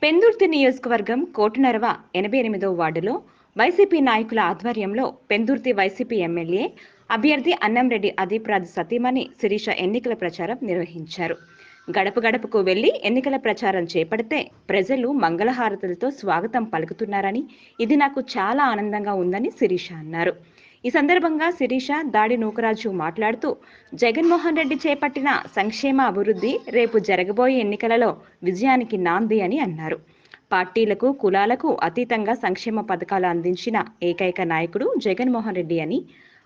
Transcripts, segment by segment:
పెందుర్తి నియోజకవర్గం కోటనరవ 88వ వార్డులో వైసీపీ నాయకుల ఆధ్వర్యంలో పెందుర్తి వైసీపీ ఎమ్మెల్యే అభ్యర్థి అన్నంరెడ్డి అదీప్రాజ్ సతీమణి శిరీష ఎన్నికల ప్రచారం నిర్వహించారు. గడప గడపకు వెళ్లి ఎన్నికల ప్రచారం చేపడితే ప్రజలు మంగళహారతులతో స్వాగతం పలుకుతున్నారని, ఇది నాకు చాలా ఆనందంగా ఉందని శిరీష అన్నారు. ఈ సందర్భంగా శిరీష దాడి నూకరాజు మాట్లాడుతూ, జగన్మోహన్ రెడ్డి చేపట్టిన సంక్షేమ అభివృద్ధి రేపు జరగబోయే ఎన్నికలలో విజయానికి నాంది అని అన్నారు. పార్టీలకు కులాలకు అతీతంగా సంక్షేమ పథకాలు అందించిన ఏకైక నాయకుడు జగన్మోహన్ రెడ్డి అని,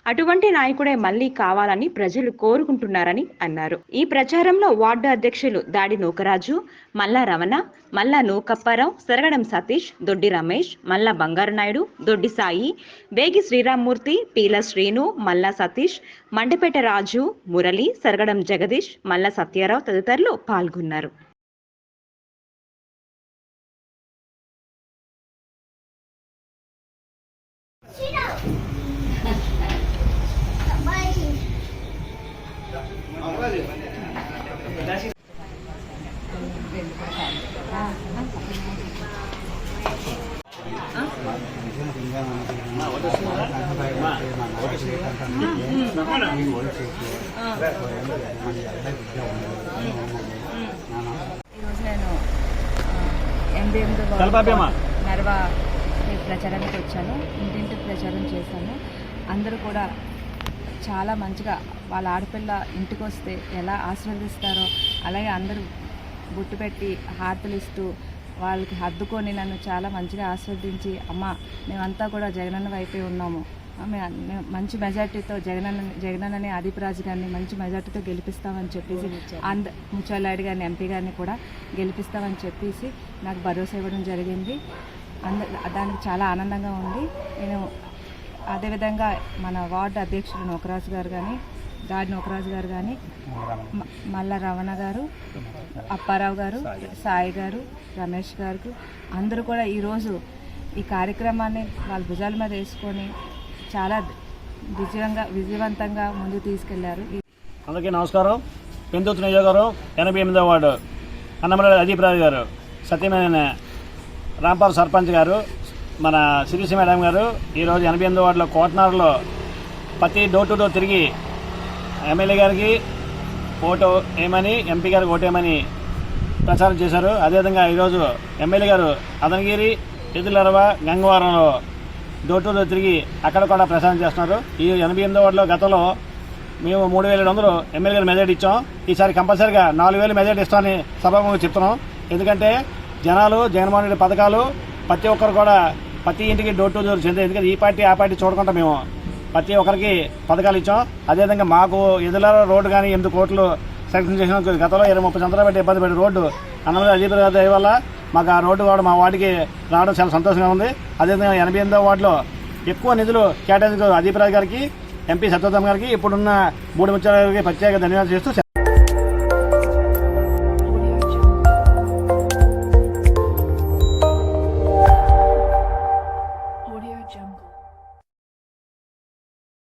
అటువంటి నాయకుడే మళ్లీ కావాలని ప్రజలు కోరుకుంటున్నారని అన్నారు. ఈ ప్రచారంలో వార్డు అధ్యక్షులు దాడి నూకరాజు, మల్లా రమణ, మల్లా నూకప్పారావు, సరగడం సతీష్, దొడ్డి రమేష్, మల్లా బంగారు నాయుడు, దొడ్డి సాయి, వేగి శ్రీరామ్మూర్తి, పీల శ్రీను, మల్లా సతీష్, మండపేట రాజు, మురళి, సరగడం జగదీష్, మల్లా సత్యారావు తదితరులు పాల్గొన్నారు. ఈరోజు నేను 88వ నర్వా ప్రచారానికి వచ్చాను. ఇంటింటి ప్రచారం చేశాను. అందరూ కూడా చాలా మంచిగా వాళ్ళ ఆడపిల్ల ఇంటికి వస్తే ఎలా ఆశీర్వదిస్తారో అలాగే అందరూ బొట్టు పెట్టి హారతులు ఇస్తూ వాళ్ళకి హద్దుకొని నన్ను చాలా మంచిగా ఆశీర్వదించి, అమ్మ మేమంతా కూడా జగనన్న వైపే ఉన్నాము, మేము మంచి మెజార్టీతో జగనన్నని అదీప్రాజ్ గారిని మంచి మెజార్టీతో గెలిపిస్తామని చెప్పేసి, ముచ్చాలాడి గారిని ఎంపీ గారిని కూడా గెలిపిస్తామని చెప్పేసి నాకు భరోసా ఇవ్వడం జరిగింది. దానికి చాలా ఆనందంగా ఉంది. నేను అదేవిధంగా మన వార్డు అధ్యక్షులు నూకరాజు గారు కానీ, దాడి నూకరాజు గారు కానీ, మల్లా రమణ గారు, అప్పారావు గారు, సాయి గారు, రమేష్ గారు అందరూ కూడా ఈరోజు ఈ కార్యక్రమాన్ని వాళ్ళ భుజాల మీద వేసుకొని చాలా విజయవంతంగా ముందుకు తీసుకెళ్లారు. అందరికీ నమస్కారం. పెందుర్తి నియోజకవర్గం 88వ వార్డు అన్నంరెడ్డి అదీప్రాజ్ గారు, సత్యమైన రాంపాల్ సర్పంచ్ గారు, మన శిరీష మేడం గారు ఈరోజు 88వ వార్డులో కోటనరలో ప్రతి డోర్ టు డోర్ తిరిగి ఎమ్మెల్యే గారికి ఓటు వేయమని, ఎంపీ గారికి ఓటు వేయమని ప్రచారం చేశారు. అదేవిధంగా ఈరోజు ఎమ్మెల్యే గారు అదనగిరి, ఎదులరవ, గంగవరంలో డోర్ టు డోర్ తిరిగి అక్కడ కూడా ప్రచారం చేస్తున్నారు. ఈ 88వ వార్డులో గతంలో మేము 3,700 ఎమ్మెల్యే గారు మెజార్టీ ఇచ్చాం. ఈసారి కంపల్సరీగా 4,000 మెజార్టీ ఇస్తామని సభాముఖంగా చెప్తున్నాం. ఎందుకంటే జనాలు జగన్మోహన్ రెడ్డి పథకాలు ప్రతి ఒక్కరు కూడా ప్రతి ఇంటికి డోర్ టు డోర్ చెందాయి. ఎందుకంటే ఈ పార్టీ ఆ పార్టీ చూడకుండా మేము ప్రతి ఒక్కరికి పథకాలు ఇచ్చాం. అదేవిధంగా మాకు ఎదుల రోడ్డు కానీ 8 కోట్లు శాంక్షన్ చేసిన గతంలో 20-30 సంవత్సరాలు పెట్టి ఇబ్బంది పడే రోడ్డు అన్నమయ్య అదీప్రాజ్ దయ వల్ల మాకు ఆ రోడ్డు కూడా మా వార్డుకి రావడం చాలా సంతోషంగా ఉంది. అదేవిధంగా 88వ వార్డులో ఎక్కువ నిధులు కేటాయించిన అదీప్రాజ్ గారికి, ఎంపీ సత్యవతం గారికి, ఇప్పుడున్న 3 ముఖ్యాలయాలకి ప్రత్యేక ధన్యవాదాలు చేస్తూ